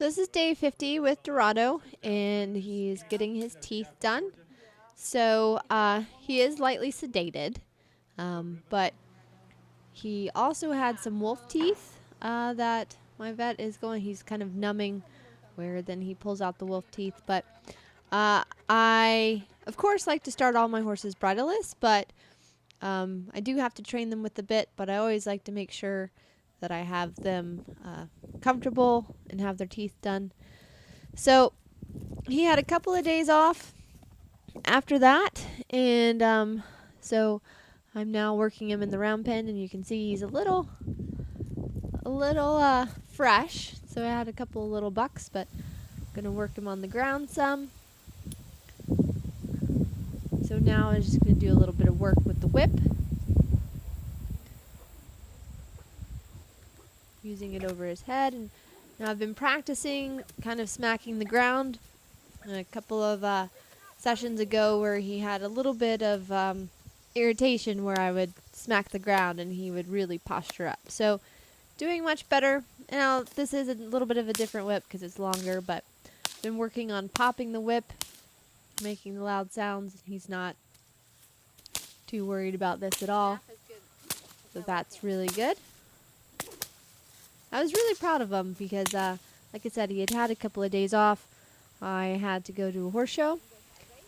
This is day 50 with Dorado, and he's getting his teeth done. So he is lightly sedated, but he also had some wolf teeth that my vet is going. He's kind of numbing where then he pulls out the wolf teeth. But I, of course, like to start all my horses bridleless, but I do have to train them with the bit, but I always like to make sure that I have them comfortable and have their teeth done. So he had a couple of days off after that, and so I'm now working him in the round pen, and you can see he's a little fresh. So I had a couple of little bucks, but I'm gonna work him on the ground some. So now I'm just gonna do a little bit of work with the whip, using it over his head, and now I've been practicing kind of smacking the ground. A couple of sessions ago where he had a little bit of irritation where I would smack the ground and he would really posture up. So doing much better. Now this is a little bit of a different whip because it's longer, but been working on popping the whip, making the loud sounds. He's not too worried about this at all. So that's really good. I was really proud of him because like I said, he had had a couple of days off. I had to go to a horse show,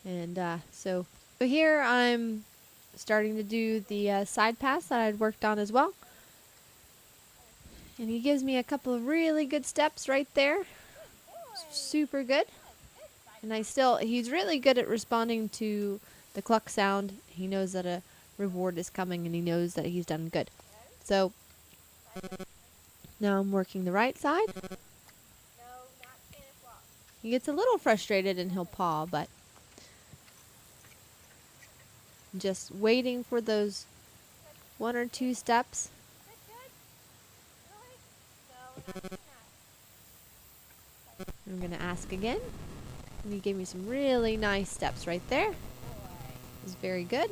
and so here I'm starting to do the side pass that I'd worked on as well. And he gives me a couple of really good steps right there. Super good. And he's really good at responding to the cluck sound. He knows that a reward is coming, and he knows that he's done good. So now I'm working the right side. He gets a little frustrated and he'll paw, but just waiting for those one or two steps. I'm going to ask again. And he gave me some really nice steps right there. It was very good.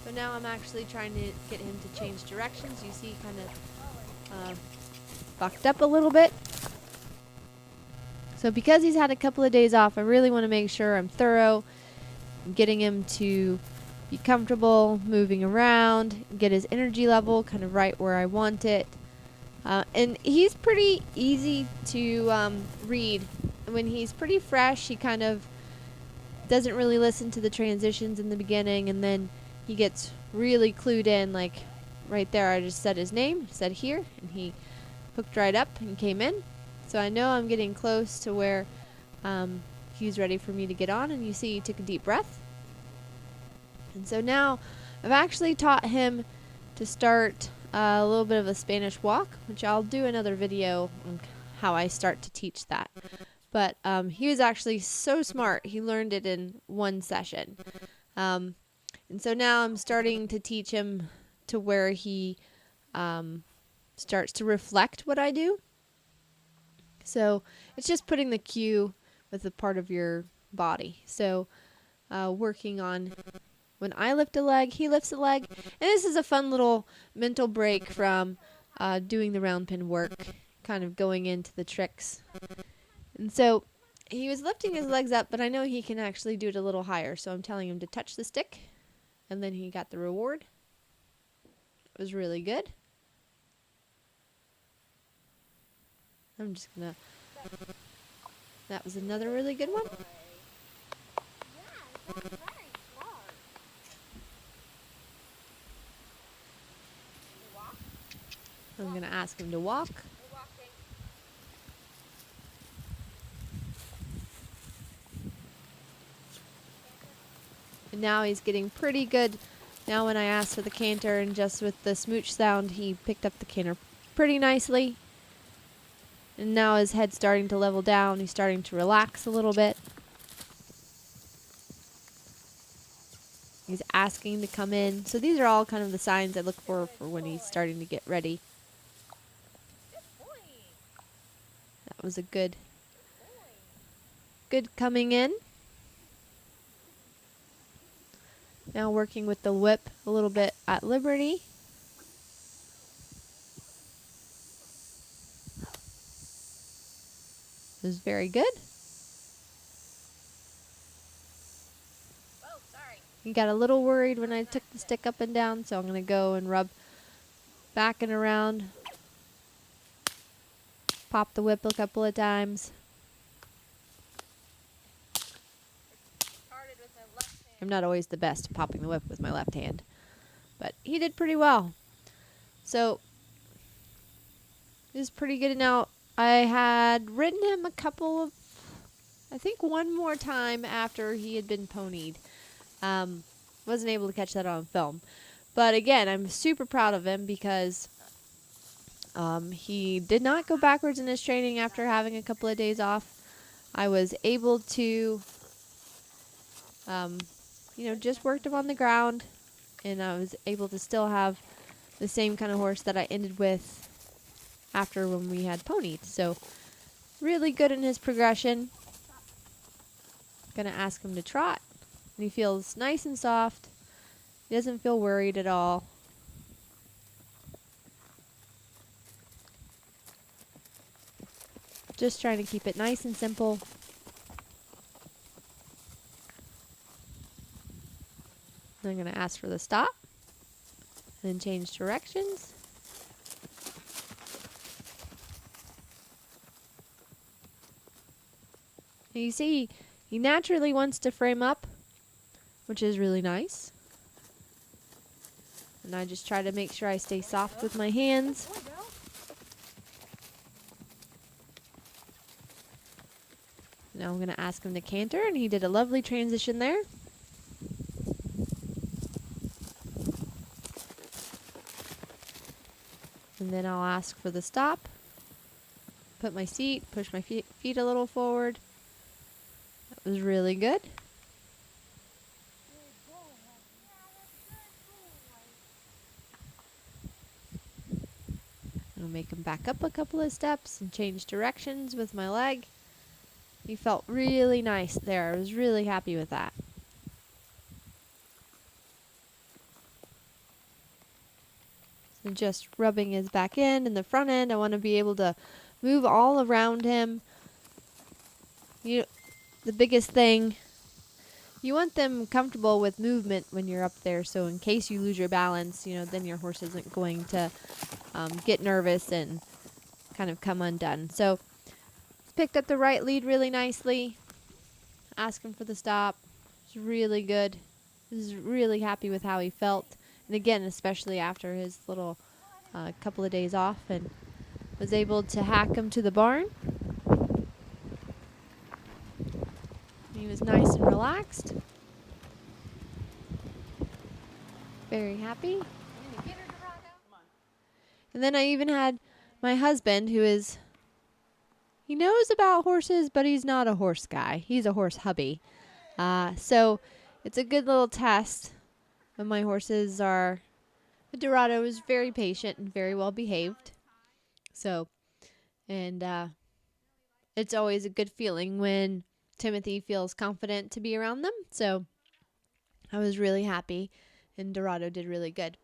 So now I'm actually trying to get him to change directions. You see, kind of bucked up a little bit. So because he's had a couple of days off, I really want to make sure I'm thorough, getting him to be comfortable, moving around, get his energy level kind of right where I want it. And he's pretty easy to read. When he's pretty fresh, he kind of doesn't really listen to the transitions in the beginning, and then he gets really clued in. Like right there, I just said his name, said here, and he hooked right up and came in. So I know I'm getting close to where he's ready for me to get on, and you see he took a deep breath. And so now I've actually taught him to start a little bit of a Spanish walk, which I'll do another video on how I start to teach that. But he was actually so smart, he learned it in one session. And so now I'm starting to teach him to where he starts to reflect what I do. So it's just putting the cue with a part of your body. So working on when I lift a leg, he lifts a leg. And this is a fun little mental break from doing the round pin work, kind of going into the tricks. And so he was lifting his legs up, but I know he can actually do it a little higher. So I'm telling him to touch the stick, and then he got the reward. It was really good. I'm just gonna, that was another really good one. I'm gonna ask him to walk. And now he's getting pretty good. Now when I asked for the canter, and just with the smooch sound, he picked up the canter pretty nicely. And now his head's starting to level down. He's starting to relax a little bit. He's asking to come in. So these are all kind of the signs I look for when he's starting to get ready. That was a good coming in. Now working with the whip a little bit at liberty. was very good. He got a little worried when I took the stick up and down, so I'm going to go and rub back and around. Pop the whip a couple of times. I'm not always the best at popping the whip with my left hand, but he did pretty well. So it was pretty good. Now, I had ridden him a couple of, I think one more time after he had been ponied. Wasn't able to catch that on film. But again, I'm super proud of him because he did not go backwards in his training after having a couple of days off. I was able to, just worked him on the ground, and I was able to still have the same kind of horse that I ended with after when we had ponied. So really good in his progression. Gonna ask him to trot, and he feels nice and soft. He doesn't feel worried at all. Just trying to keep it nice and simple. I'm going to ask for the stop, and then change directions. And you see, he naturally wants to frame up, which is really nice. And I just try to make sure I stay soft with my hands. Now I'm going to ask him to canter, and he did a lovely transition there. And then I'll ask for the stop. Put my seat, push my feet a little forward. That was really good. I'll make him back up a couple of steps and change directions with my leg. He felt really nice there. I was really happy with that. So just rubbing his back end and the front end. I want to be able to move all around him. The biggest thing, you want them comfortable with movement when you're up there, so in case you lose your balance, then your horse isn't going to get nervous and kind of come undone. So picked up the right lead really nicely. Asked him for the stop. It was really good. I was really happy with how he felt. And again, especially after his little couple of days off, and was able to hack him to the barn. He was nice and relaxed. Very happy. And then I even had my husband, he knows about horses, but he's not a horse guy. He's a horse hubby. So it's a good little test when my horses are. Dorado is very patient and very well behaved. So, and it's always a good feeling when Timothy feels confident to be around them. So I was really happy, and Dorado did really good.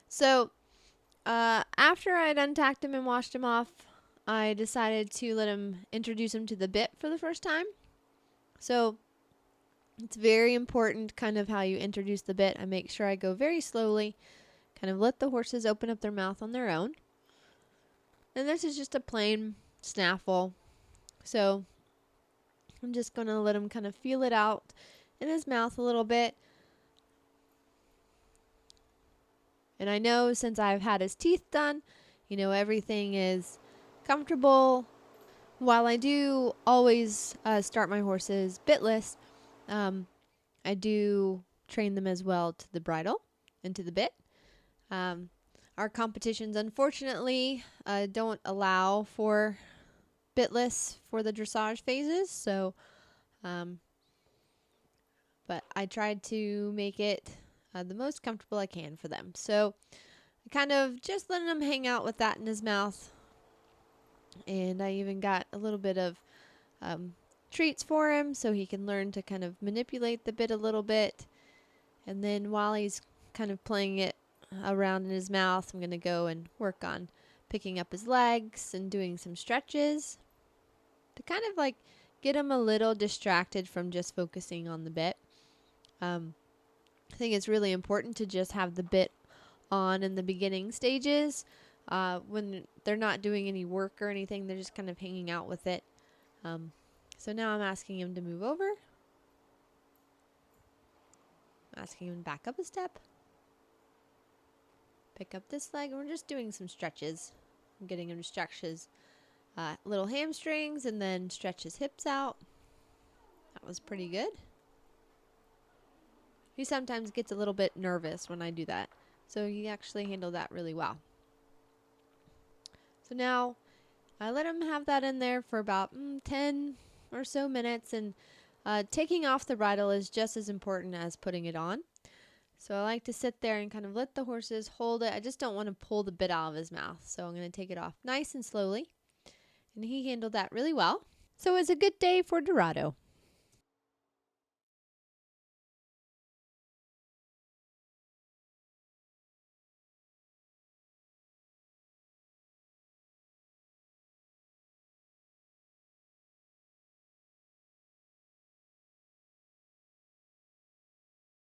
So after I had untacked him and washed him off, I decided to let him introduce him to the bit for the first time. So it's very important kind of how you introduce the bit. I make sure I go very slowly, kind of let the horses open up their mouth on their own. And this is just a plain snaffle. So I'm just going to let him kind of feel it out in his mouth a little bit. And I know since I've had his teeth done, everything is comfortable. While I do always start my horses bitless, I do train them as well to the bridle and to the bit. Our competitions, unfortunately, don't allow for bitless for the dressage phases, so but I tried to make it the most comfortable I can for them. So I kind of just letting him hang out with that in his mouth. And I even got a little bit of treats for him so he can learn to kind of manipulate the bit a little bit. And then while he's kind of playing it around in his mouth, I'm going to go and work on picking up his legs and doing some stretches. to kind of like get him a little distracted from just focusing on the bit. I think it's really important to just have the bit on in the beginning stages. When they're not doing any work or anything, they're just kind of hanging out with it. So now I'm asking him to move over. Asking him to back up a step. Pick up this leg, and we're just doing some stretches. I'm getting him to stretch his little hamstrings and then stretch his hips out. That was pretty good. He sometimes gets a little bit nervous when I do that, so he actually handled that really well. So now I let him have that in there for about 10 or so minutes, and taking off the bridle is just as important as putting it on. So I like to sit there and kind of let the horses hold it. I just don't want to pull the bit out of his mouth, so I'm going to take it off nice and slowly. And he handled that really well. So it was a good day for Dorado.